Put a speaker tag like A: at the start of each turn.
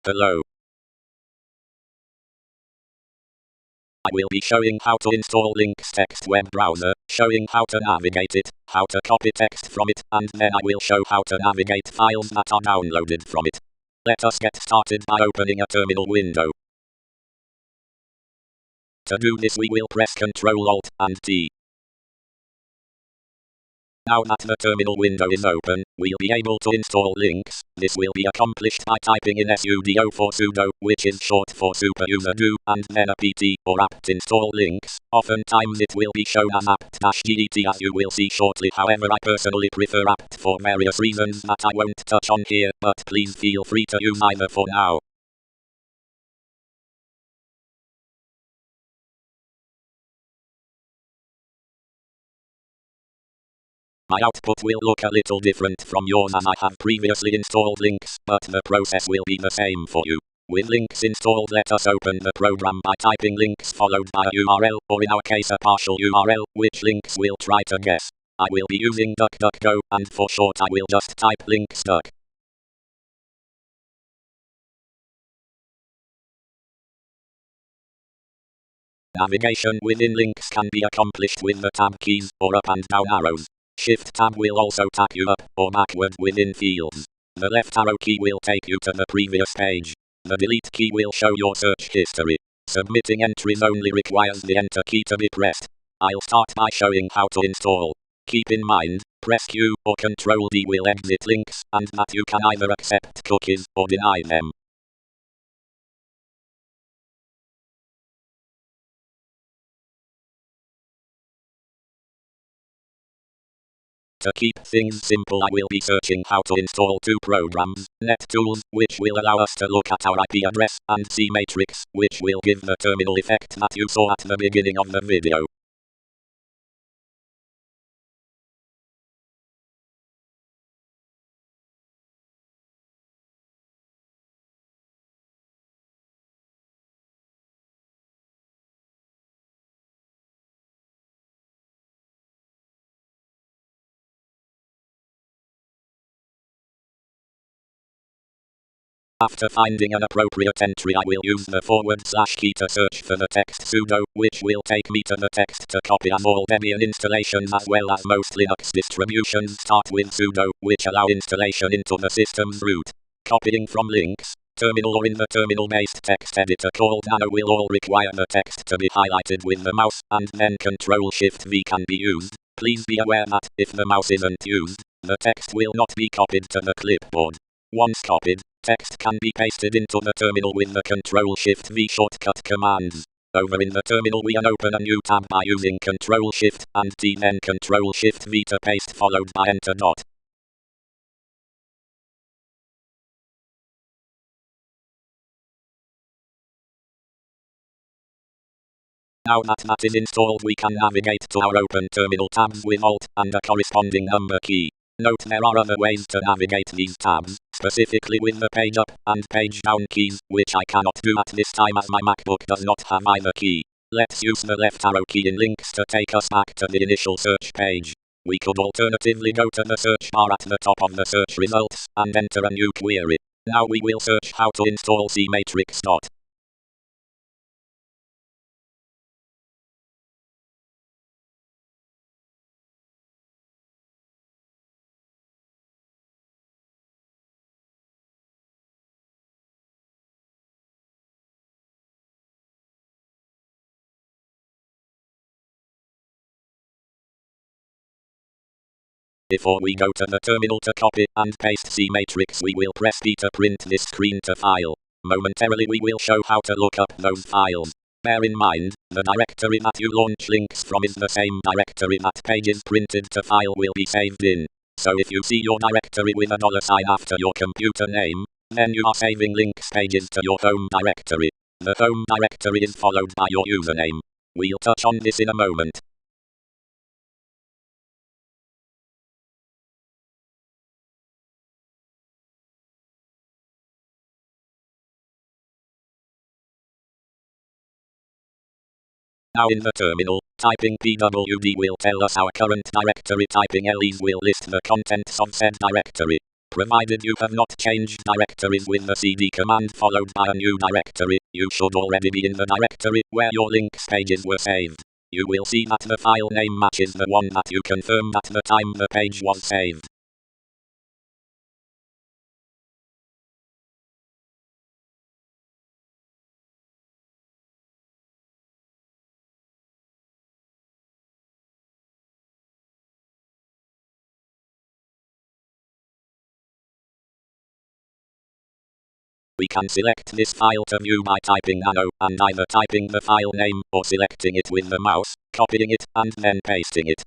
A: Hello. I will be showing how to install Lynx text web browser, showing how to navigate it, how to copy text from it, and then I will show how to navigate files that are downloaded from it. Let us get started by opening a terminal window. To do this we will press Ctrl Alt and T. Now that the terminal window is open, we'll be able to install Lynx. This will be accomplished by typing in sudo for sudo, which is short for super user do, and then apt or apt install Lynx. Oftentimes it will be shown as apt-get as you will see shortly. However, I personally prefer apt for various reasons that I won't touch on here, but please feel free to use either for now. My output will look a little different from yours as I have previously installed Lynx, but the process will be the same for you. With Lynx installed, let us open the program by typing Lynx followed by a URL, or in our case a partial URL, which Lynx will try to guess. I will be using DuckDuckGo, and for short I will just type Lynx duck. Navigation within Lynx can be accomplished with the tab keys, or up and down arrows. Shift tab will also tap you up or backward within fields. The left arrow key will take you to the previous page. The delete key will show your search history. Submitting entries only requires the enter key to be pressed. I'll start by showing how to install. Keep in mind, press Q or Ctrl D will exit Lynx, and that you can either accept cookies or deny them. To keep things simple, I will be searching how to install two programs, NetTools, which will allow us to look at our IP address, and cmatrix, which will give the terminal effect that you saw at the beginning of the video. After finding an appropriate entry, I will use the / key to search for the text sudo, which will take me to the text to copy, as all Debian installations as well as most Linux distributions start with sudo, which allow installation into the system's root. Copying from Lynx, terminal, or in the terminal-based text editor called Nano will all require the text to be highlighted with the mouse, and then Ctrl-Shift-V can be used. Please be aware that, if the mouse isn't used, the text will not be copied to the clipboard. Once copied, text can be pasted into the terminal with the Ctrl-Shift-V shortcut commands. Over in the terminal we can open a new tab by using Ctrl-Shift and T, then Ctrl-Shift-V to paste followed by Enter. Now that is installed, we can navigate to our open terminal tabs with Alt and a corresponding number key. Note there are other ways to navigate these tabs, specifically with the page up and page down keys, which I cannot do at this time as my MacBook does not have either key. Let's use the left arrow key in Lynx to take us back to the initial search page. We could alternatively go to the search bar at the top of the search results and enter a new query. Now we will search how to install cmatrix. Before we go to the terminal to copy and paste cmatrix, we will press P to print this screen to file. Momentarily we will show how to look up those files. Bear in mind, the directory that you launch Lynx from is the same directory that pages printed to file will be saved in. So if you see your directory with a $sign after your computer name, then you are saving Lynx pages to your home directory. The home directory is followed by your username. We'll touch on this in a moment. Now in the terminal, typing pwd will tell us our current directory. Typing ls will list the contents of said directory. Provided you have not changed directories with the cd command followed by a new directory, you should already be in the directory where your Lynx pages were saved. You will see that the file name matches the one that you confirmed at the time the page was saved. We can select this file to view by typing nano, and either typing the file name or selecting it with the mouse, copying it, and then pasting it.